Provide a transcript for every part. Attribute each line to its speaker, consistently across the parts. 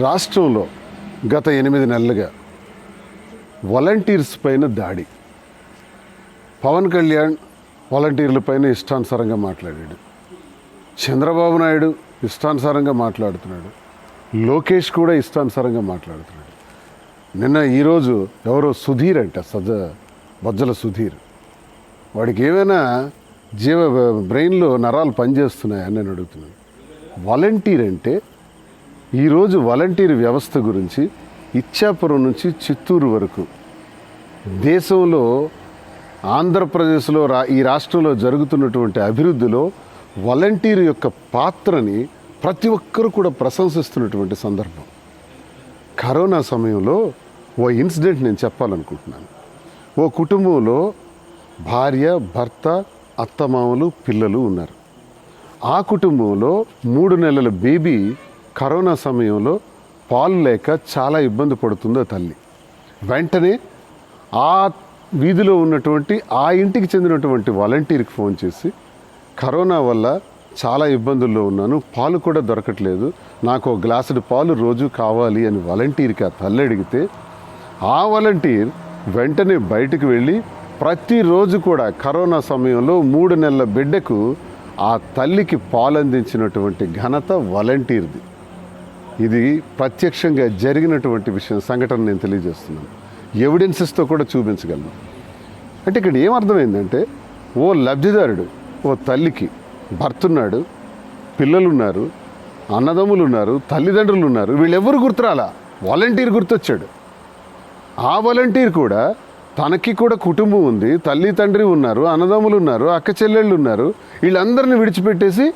Speaker 1: రాష్ట్రంలో గత 8 నెలలుగా వాలంటీర్స్ పైన దాడి. పవన్ కళ్యాణ్ వాలంటీర్ల పైన ఇష్టానుసారంగా మాట్లాడాడు. చంద్రబాబు నాయుడు ఇష్టానుసారంగా మాట్లాడుతున్నాడు. లోకేష్ కూడా ఇష్టానుసారంగా మాట్లాడుతున్నాడు. ఈరోజు ఎవరో సుధీర్ అంట, బొజ్జల సుధీర్, వాడికి ఏమైనా బ్రెయిన్లో నరాలు పనిచేస్తున్నాయని నేను అడుగుతున్నాను. వాలంటీర్ అంటే ఈరోజు వాలంటీర్ వ్యవస్థ గురించి ఇచ్చాపురం నుంచి చిత్తూరు వరకు దేశంలో, ఆంధ్రప్రదేశ్లో, ఈ రాష్ట్రంలో జరుగుతున్నటువంటి అభివృద్ధిలో వాలంటీర్ యొక్క పాత్రని ప్రతి ఒక్కరూ కూడా ప్రశంసిస్తున్నటువంటి సందర్భం. కరోనా సమయంలో ఓ ఇన్సిడెంట్ నేను చెప్పాలనుకుంటున్నాను. ఓ కుటుంబంలో భార్య, భర్త, అత్తమామలు, పిల్లలు ఉన్నారు. ఆ కుటుంబంలో 3 నెలల బేబీ కరోనా సమయంలో పాలు లేక చాలా ఇబ్బంది పడుతుందో తల్లి. వెంటనే ఆ వీధిలో ఉన్నటువంటి ఆ ఇంటికి చెందినటువంటి వాలంటీర్కి ఫోన్ చేసి, కరోనా వల్ల చాలా ఇబ్బందుల్లో ఉన్నాను, పాలు కూడా దొరకట్లేదు, నాకు ఒక గ్లాసుడు పాలు రోజు కావాలి అని వాలంటీర్కి ఆ తల్లి అడిగితే, ఆ వాలంటీర్ వెంటనే బయటకు వెళ్ళి ప్రతిరోజు కూడా కరోనా సమయంలో 3 నెలల బిడ్డకు ఆ తల్లికి పాలు అందించినటువంటి ఘనత వాలంటీర్ది. ఇది ప్రత్యక్షంగా జరిగినటువంటి సంఘటన నేను తెలియజేస్తున్నాను. ఎవిడెన్సెస్తో కూడా చూపించగలను. అంటే ఇక్కడ ఏమర్థమైందంటే, ఓ లబ్ధిదారుడు, ఓ తల్లికి భర్త ఉన్నాడు, పిల్లలున్నారు, అన్నదమ్ములు ఉన్నారు, తల్లిదండ్రులు ఉన్నారు, వీళ్ళెవ్వరు గుర్తురాలా, వాలంటీర్ గుర్తొచ్చాడు. ఆ వాలంటీర్ కూడా తనకి కూడా కుటుంబం ఉంది, తల్లి తండ్రి ఉన్నారు, అన్నదమ్ములు ఉన్నారు, అక్క చెల్లెళ్ళు ఉన్నారు, వీళ్ళందరినీ విడిచిపెట్టేసి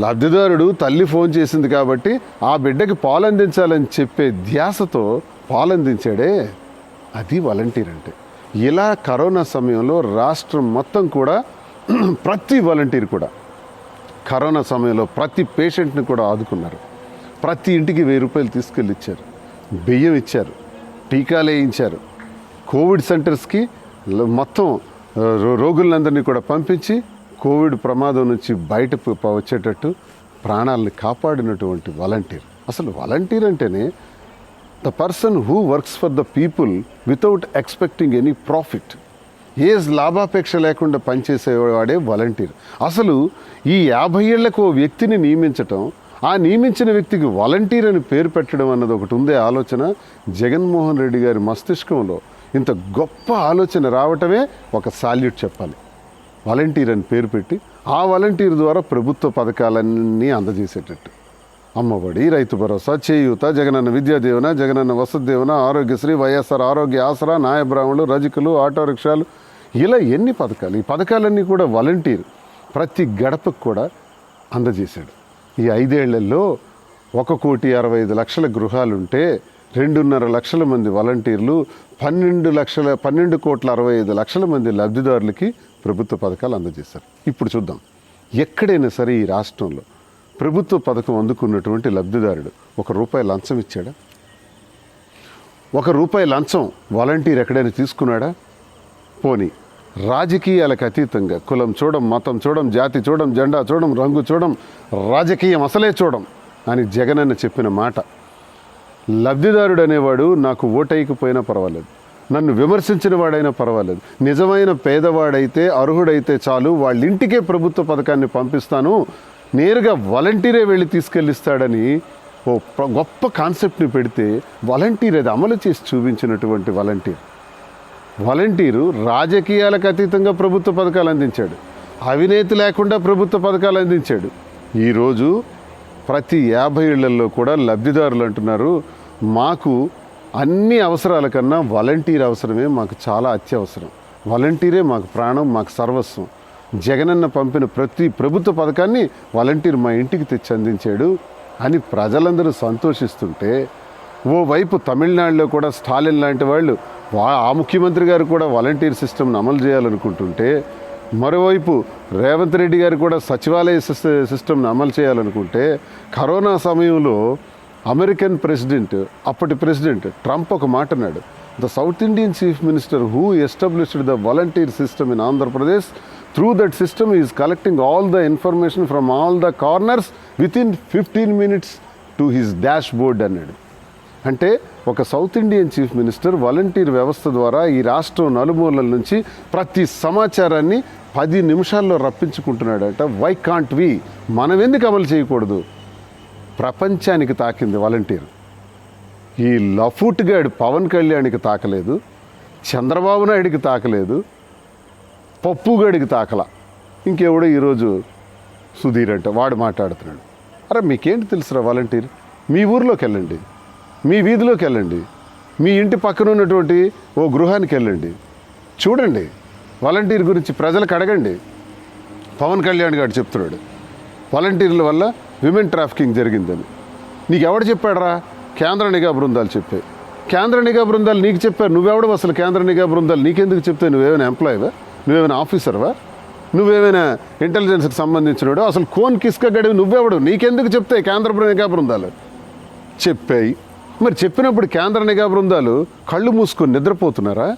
Speaker 1: లబ్ధిదారుడు తల్లి ఫోన్ చేసింది కాబట్టి ఆ బిడ్డకి పాలు అందించాలని చెప్పే ధ్యాసతో పాలు అందించాడే, అది వాలంటీర్ అంటే. ఇలా కరోనా సమయంలో రాష్ట్రం మొత్తం కూడా ప్రతి వాలంటీర్ కూడా కరోనా సమయంలో ప్రతి పేషెంట్ని కూడా ఆదుకున్నారు. ప్రతి ఇంటికి 1000 రూపాయలు తీసుకెళ్ళి ఇచ్చారు, బియ్యం ఇచ్చారు, టీకాలు వేయించారు. కోవిడ్ సెంటర్స్కి మొత్తం రోగులందరినీ కూడా పంపించి కోవిడ్ ప్రమాదం నుంచి బయట వచ్చేటట్టు ప్రాణాలను కాపాడినటువంటి వాలంటీర్. అసలు వాలంటీర్ అంటేనే the person who works for the people without expecting any profit. లాభాపేక్ష లేకుండా పనిచేసేవాడే వాలంటీర్. అసలు ఈ 50 ఏళ్లకు ఓ వ్యక్తిని నియమించటం, ఆ నియమించిన వ్యక్తికి వాలంటీర్ అని పేరు పెట్టడం అన్నది ఒకటి ఉందే ఆలోచన. జగన్మోహన్ రెడ్డి గారి మస్తిష్కంలో ఇంత గొప్ప ఆలోచన రావటమే ఒక సాల్యూట్ చెప్పాలి. వాలంటీర్ అని పేరు పెట్టి ఆ వాలంటీర్ ద్వారా ప్రభుత్వ పథకాలన్నీ అందజేసేటట్టు, అమ్మఒడి, రైతు భరోసా, చేయూత, జగనన్న విద్యా దీవెన, జగనన్న వసతి దీవెన, ఆరోగ్యశ్రీ, వైఎస్ఆర్ ఆరోగ్య ఆసరా, నాయబ్రాహ్మణులు, రజకులు, ఆటో రిక్షాలు, ఇలా ఎన్ని పథకాలు. ఈ పథకాలన్నీ కూడా వాలంటీర్ ప్రతి గడపకు కూడా అందజేశాడు. ఈ 5 ఏళ్లలో 1,65,00,000 గృహాలుంటే 2.5 లక్షల మంది వాలంటీర్లు, 12,65,00,000 మంది లబ్ధిదారులకి ప్రభుత్వ పథకాలు అందజేశారు. ఇప్పుడు చూద్దాం, ఎక్కడైనా సరే ఈ రాష్ట్రంలో ప్రభుత్వ పథకం అందుకున్నటువంటి లబ్ధిదారుడు ₹1 లంచం ఇచ్చాడా? ₹1 లంచం వాలంటీర్ ఎక్కడైనా తీసుకున్నాడా? పోనీ రాజకీయాలకు అతీతంగా కులం చూడం, మతం చూడం, జాతి చూడం, జెండా చూడం, రంగు చూడం, రాజకీయం అసలే చూడం అని జగనన్న చెప్పిన మాట, లబ్ధిదారుడు అనేవాడు నాకు ఓటైకపోయినా పర్వాలేదు, నన్ను విమర్శించిన వాడైనా పర్వాలేదు, నిజమైన పేదవాడైతే, అర్హుడైతే చాలు, వాళ్ళ ఇంటికే ప్రభుత్వ పథకాన్ని పంపిస్తాను, నేరుగా వాలంటీరే వెళ్ళి తీసుకెళ్ళిస్తాడని ఓ గొప్ప కాన్సెప్ట్ని పెడితే వాలంటీర్ అది అమలు చేసి చూపించినటువంటి వాలంటీరు రాజకీయాలకు అతీతంగా ప్రభుత్వ పథకాలు అందించాడు, అవినీతి లేకుండా ప్రభుత్వ పథకాలు అందించాడు. ఈరోజు ప్రతి 50 ఏళ్లలో కూడా లబ్ధిదారులు అంటున్నారు, మాకు అన్ని అవసరాల కన్నా వాలంటీర్ అవసరమే మాకు చాలా అత్యవసరం, వాలంటీరే మాకు ప్రాణం, మాకు సర్వస్వం, జగనన్న పంపిన ప్రతి ప్రభుత్వ పథకాన్ని వాలంటీర్ మా ఇంటికి తెచ్చి అందించాడు అని ప్రజలందరూ సంతోషిస్తుంటే, ఓవైపు తమిళనాడులో కూడా స్టాలిన్ లాంటి వాళ్ళు, ఆ ముఖ్యమంత్రి గారు కూడా వాలంటీర్ సిస్టమ్ని అమలు చేయాలనుకుంటుంటే, మరోవైపు రేవంత్ రెడ్డి గారు కూడా సచివాలయ సిస్టమ్ని అమలు చేయాలనుకుంటే, కరోనా సమయంలో అమెరికన్ ప్రెసిడెంట్, అప్పటి ప్రెసిడెంట్ ట్రంప్ ఒక మాట అన్నాడు, the south Indian chief minister who established the volunteer system in Andhra Pradesh, through that system is collecting all the information from all the corners with in 15 minutes to his dash board అన్నాడు. అంటే ఒక south Indian chief minister volunteer వ్యవస్థ ద్వారా ఈ రాష్ట్రం నలుమూలల నుంచి ప్రతి సమాచారాన్ని 10 నిమిషాల్లో రప్పించుకుంటున్నాడట. వై కాంట్ వి, మనం ఎందుకు అమలు చేయకూడదు? ప్రపంచానికి తాకింది వాలంటీర్. ఈ లఫూట్గాడు పవన్ కళ్యాణ్కి తాకలేదు, చంద్రబాబు నాయుడికి తాకలేదు, పప్పుగాడికి తాకల. ఇంకెవడో ఈరోజు సుధీర్ అంట వాడు మాట్లాడుతున్నాడు. అరే మీకేంటి తెలుసురా వాలంటీర్? మీ ఊర్లోకి వెళ్ళండి, మీ వీధిలోకి వెళ్ళండి, మీ ఇంటి పక్కన ఉన్నటువంటి ఓ గృహానికి వెళ్ళండి, చూడండి వాలంటీర్ గురించి ప్రజలకు అడగండి. పవన్ కళ్యాణ్ గారు చెప్తున్నాడు వాలంటీర్ల వల్ల విమెన్ ట్రాఫికింగ్ జరిగిందని. నీకు ఎవడు చెప్పాడరా? కేంద్ర నిఘా బృందాలు చెప్పాయి. కేంద్ర నిఘా బృందాలు నీకు చెప్పారు. నువ్వెవడు అసలు? కేంద్ర నిఘా బృందాలు నీకెందుకు చెప్తాయి? నువ్వేమైనా ఎంప్లాయీవా? నువ్వేమైనా ఆఫీసర్వా? నువ్వేమైనా ఇంటెలిజెన్స్కి సంబంధించినవాడు? అసలు కోన్ కిస్క గడివి నువ్వెవడు? నీకెందుకు చెప్తాయి కేంద్ర నిఘా బృందాలు? చెప్పాయి. మరి చెప్పినప్పుడు కేంద్ర నిఘా బృందాలు కళ్ళు మూసుకొని నిద్రపోతున్నారా?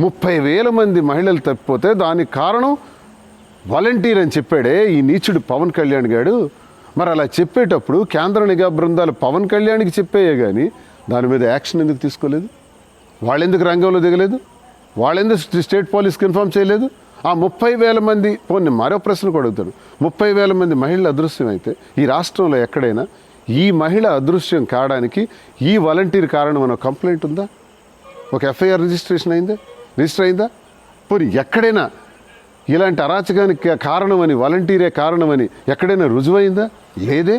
Speaker 1: 30,000 మంది మహిళలు తప్పిపోతే దానికి కారణం వాలంటీర్ అని చెప్పాడే ఈ నీచుడు పవన్ కళ్యాణ్ గారు. మరి అలా చెప్పేటప్పుడు కేంద్ర నిఘా బృందాలు పవన్ కళ్యాణ్కి చెప్పాయే కానీ దాని మీద యాక్షన్ ఎందుకు తీసుకోలేదు? వాళ్ళెందుకు రంగంలో దిగలేదు? వాళ్ళెందుకు స్టేట్ పోలీస్కి ఇన్ఫార్మ్ చేయలేదు? ఆ 30,000 మంది పోనీ మరో ప్రశ్న కూడా అడుగుతాడు. 30,000 మంది మహిళలు అదృశ్యం అయితే ఈ రాష్ట్రంలో ఎక్కడైనా ఈ మహిళ అదృశ్యం కావడానికి ఈ వాలంటీర్ కారణం అనే కంప్లైంట్ ఉందా? ఒక ఎఫ్ఐఆర్ రిజిస్టర్ అయిందా? పోనీ ఎక్కడైనా ఇలాంటి అరాచకానికి కారణమని వాలంటీరే కారణమని ఎక్కడైనా రుజువైందా? లేదే.